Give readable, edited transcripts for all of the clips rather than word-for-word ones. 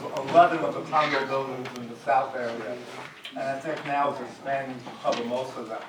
was 11 of the condo buildings in the south area, and I think now it's expanding to cover most of them.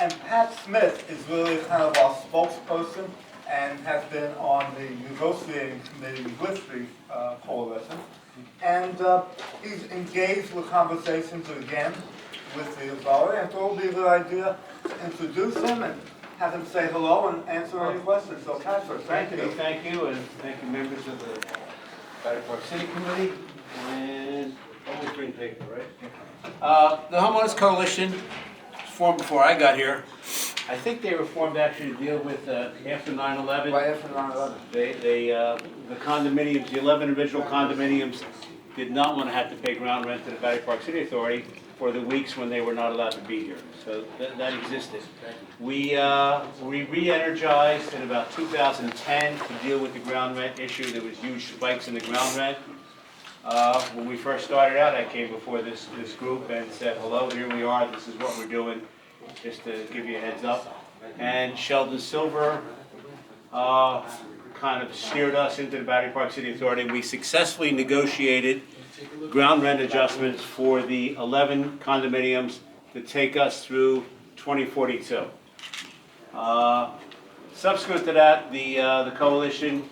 And Pat Smith is really kind of our spokesperson and has been on the negotiating committee with the coalition. And he's engaged with conversations again with the authority, and so it would be a good idea to introduce him and have him say hello and answer any questions. So Patrick, thank you. Thank you, and thank you members of the BatteryPark City Committee, and always bring paper, right? The Homeowners Coalition was formed before I got here. I think they were formed actually to deal with after 9/11. Right after 9/11. The condominiums, the 11 original condominiums did not want to have to pay ground rent to the BatteryPark City Authority for the weeks when they were not allowed to be here. So that existed. We re-energized in about 2010 to deal with the ground rent issue. There was huge spikes in the ground rent. When we first started out, I came before this group and said, hello, here we are, this is what we're doing, just to give you a heads up. And Sheldon Silver kind of steered us into the BatteryPark City Authority. We successfully negotiated ground rent adjustments for the 11 condominiums to take us through 2042. Subsequent to that, the coalition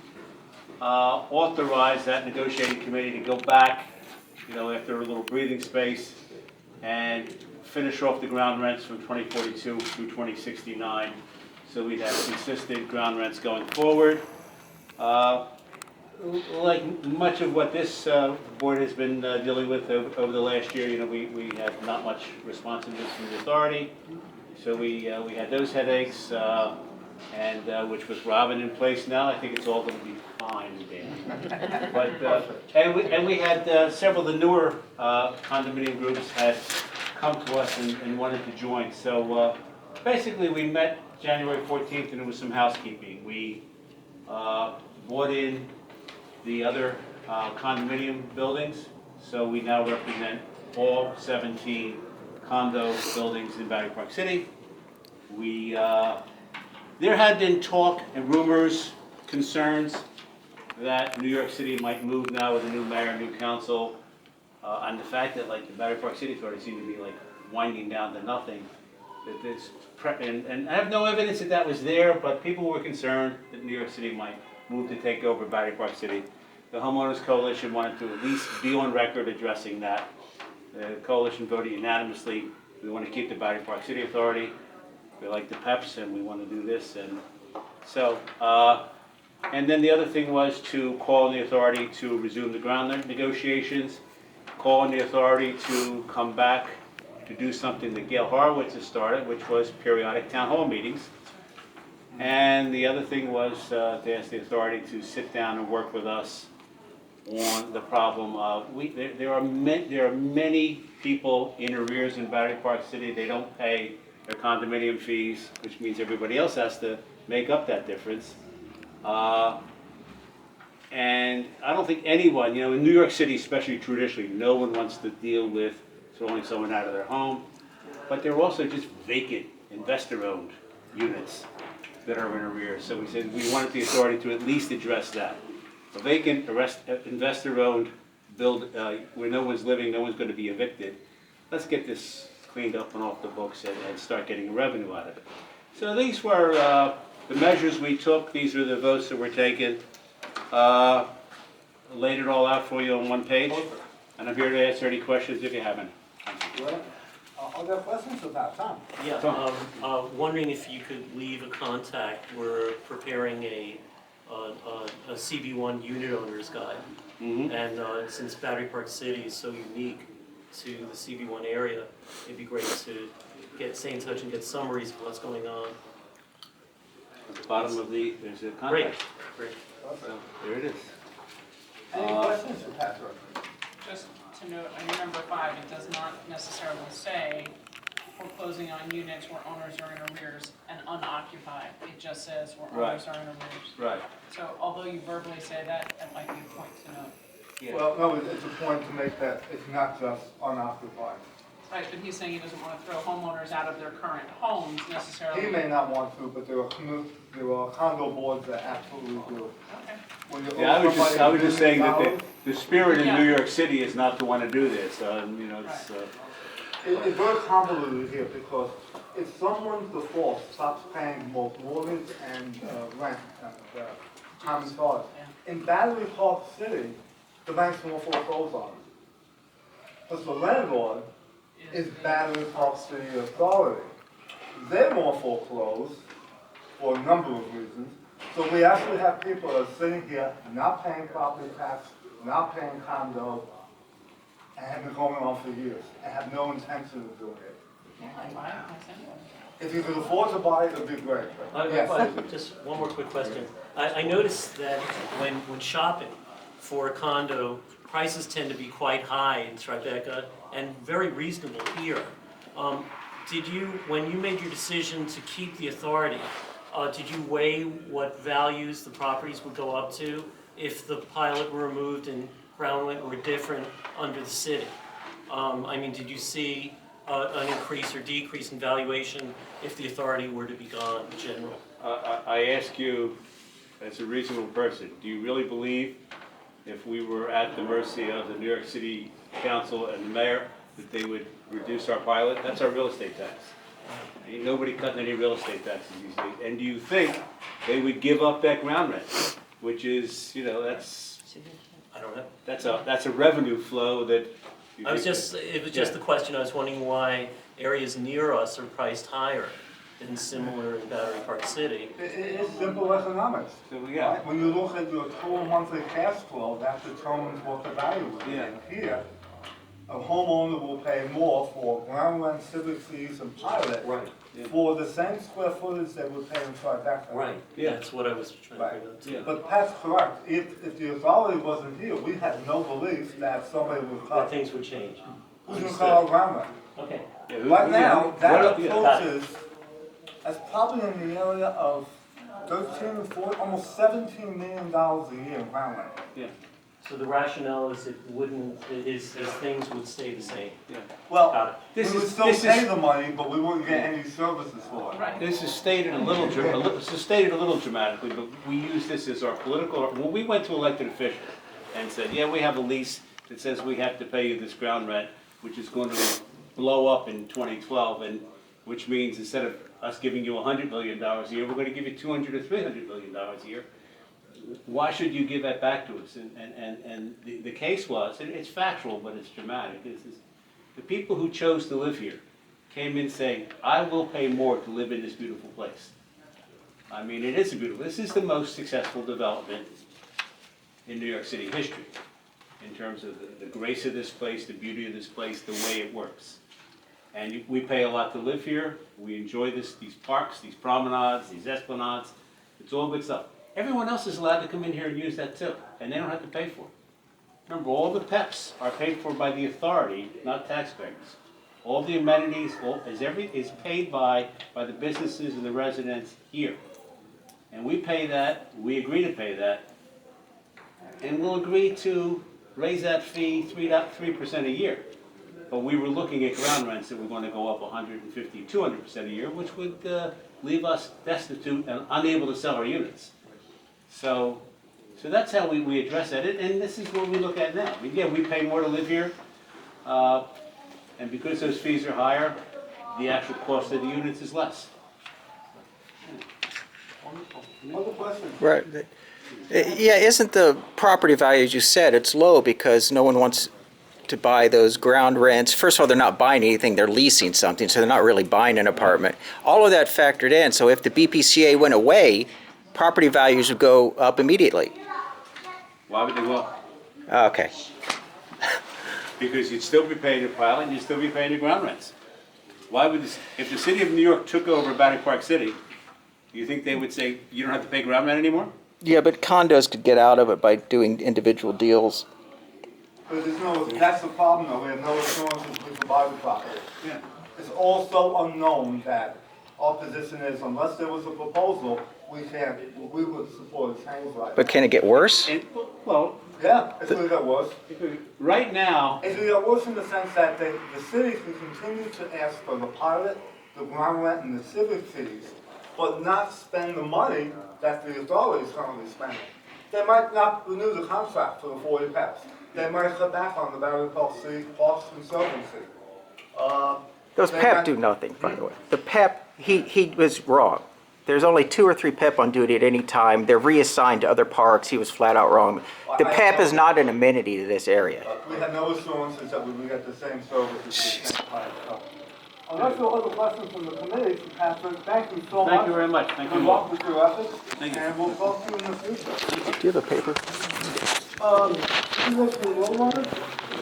authorized that negotiating committee to go back, after a little breathing space, and finish off the ground rents from 2042 through 2069. So we'd have consistent ground rents going forward. Like much of what this board has been dealing with over the last year, we had not much responsiveness from the authority. So we had those headaches, and which was Robin in place now. I think it's all going to be fine, Dan. But and we had several of the newer condominium groups had come to us and wanted to join. So basically, we met January 14th, and there was some housekeeping. We bought in the other condominium buildings, so we now represent all 17 condo buildings in BatteryPark City. There had been talk and rumors, concerns that New York City might move now with a new mayor, new council, and the fact that the BatteryPark City Authority seemed to be winding down to nothing. And I have no evidence that was there, but people were concerned that New York City might move to take over BatteryPark City. The Homeowners Coalition wanted to at least be on record addressing that. The coalition voted unanimously. We want to keep the BatteryPark City Authority. We like the PEPs, and we want to do this. And so, and then the other thing was to call on the authority to resume the ground rent negotiations, call on the authority to come back to do something that Gail Horowitz has started, which was periodic town hall meetings. And the other thing was to ask the authority to sit down and work with us on the problem of, there are many people in arrears in BatteryPark City. They don't pay their condominium fees, which means everybody else has to make up that difference. And I don't think anyone, in New York City especially traditionally, no one wants to deal with throwing someone out of their home. But there are also just vacant investor-owned units that are in arrears. So we said we wanted the authority to at least address that. A vacant, investor-owned build where no one's living, no one's going to be evicted. Let's get this cleaned up and off the books and start getting revenue out of it. So these were the measures we took. These are the votes that were taken. Laid it all out for you on one page. And I'm here to answer any questions if you have any. Well, are there questions about Tom? Yeah, wondering if you could leave a contact. We're preparing a CB1 unit owner's guide. Mm-hmm. And since BatteryPark City is so unique to the CB1 area, it'd be great to stay in touch and get summaries of what's going on. At the bottom of there's a contact. Great. So there it is. Any questions for Patrick? Just to note, on number 5, it does not necessarily say foreclosing on units where owners are in arrears and unoccupied. It just says where owners are in arrears. Right. So although you verbally say that, that might be a point to note. Yeah. Well, no, it's a point to make that it's not just unoccupied. Right, but he's saying he doesn't want to throw homeowners out of their current homes necessarily. He may not want to, but there are condo boards that absolutely do. Okay. When you Yeah, owe I was just somebody saying that $1 million, The spirit in Yeah. New York City is not to want to do this, you know, it's, It's very convoluted here because if someone's default stops paying both mortgage and rent and common charge, in Battery Park City, the banks won't foreclose on it. Because the landlord is Battery Park City Authority. They won't foreclose for a number of reasons. So we actually have people that are sitting here not paying property tax, not paying condo, and have been going on for years, and have no intention of doing it. Yeah, I buy it myself. If you could afford to buy it, it'd be great, but yes. Just one more quick question. I noticed that when shopping for a condo, prices tend to be quite high in Tribeca and very reasonable here. Did you, when you made your decision to keep the authority, did you weigh what values the properties would go up to if the pilot were removed and ground rent were different under the city? I mean, did you see an increase or decrease in valuation if the authority were to be gone in general? I ask you, as a reasonable person, do you really believe if we were at the mercy of the New York City Council and the mayor, that they would reduce our pilot? That's our real estate tax. Ain't nobody cutting any real estate taxes these days. And do you think they would give up that ground rent, which is, you know, I don't know. that's a revenue flow that. It was just the question, I was wondering why areas near us are priced higher than similar in Battery Park City. It is simple economics. So we got. Right? When you look at your total monthly cash flow, that determines what the value is. Yeah. And here, a homeowner will pay more for ground rent, civic fees, and pilot Right. for the same square footage they would pay in Tribeca. Right, Yeah. that's what I was trying to Right. bring up too. Yeah. But Pat's correct. If the authority wasn't here, we had no belief that somebody would That cut. things would change. Who's going to cut our ground rent? Okay. Yeah, Right now, that what- yeah. approaches, that's probably in the area of 13, 14, almost $17 million a year in ground rent. Yeah, So the rationale is is things would stay the same. yeah. Well, Got it. we This would is- still this pay is- the money, but we wouldn't get any services for it. Right. This is stated a little dramatically, but we use this as our political, when we went to elected officials and said, yeah, we have a lease that says we have to pay you this ground rent, which is going to blow up in 2012, and which means instead of us giving you $100 million a year, we're going to give you $200 to $300 million a year. Why should you give that back to us? And the case was, and it's factual, but it's dramatic, is the people who chose to live here came in saying, I will pay more to live in this beautiful place. I mean, it is a beautiful, this is the most successful development in New York City history, in terms of the grace of this place, the beauty of this place, the way it works. And we pay a lot to live here. We enjoy these parks, these promenades, these esplanades. It's all good stuff. Everyone else is allowed to come in here and use that too, and they don't have to pay for it. Remember, all the PEPs are paid for by the authority, not taxpayers. All the amenities, is paid by the businesses and the residents here. And we pay that, we agree to pay that, and we'll agree to raise that fee 3% a year. But we were looking at ground rents that were going to go up 150, 200% a year, which would leave us destitute and unable to sell our units. So that's how we address that, and this is what we look at now. I mean, yeah, we pay more to live here, and because those fees are higher, the actual cost of the units is less. Other questions? Right. Yeah, isn't the property value, as you said, it's low because no one wants to buy those ground rents. First of all, they're not buying anything, they're leasing something, so they're not really buying an apartment. All of that factored in, so if the BPCA went away, property values would go up immediately. Why would they go up? Okay. Because you'd still be paying your pilot and you'd still be paying your ground rents. Why would this, if the city of New York took over Battery Park City, do you think they would say, you don't have to pay ground rent anymore? Yeah, but condos could get out of it by doing individual deals. But that's the problem though, we have no assurances we can buy the property. Yeah. It's also unknown that our position is unless there was a proposal, we would support a change like that. But can it get worse? And, well, Yeah, it's really got worse. right now, It's really got worse in the sense that the city can continue to ask for the pilot, the ground rent, and the civic fees, but not spend the money that the authority is currently spending. they might not renew the contract for the 40 PEPs. They might cut back on the Battery Park City Parks Conservancy. Those They PEP might- do nothing, by the way. The PEP, he was wrong. There's only 2 or 3 PEP on duty at any time. They're reassigned to other parks. He was flat out wrong. The PEP is not an amenity to this area. We had no assurances that we would get the same services at the same time. So, unless there are other questions from the committee, Patrick, thank you so much. Thank you very much. Thank Good you luck all. with your efforts, Thank you. and we'll talk to you in the future. Do you have a paper? You guys do homeowners?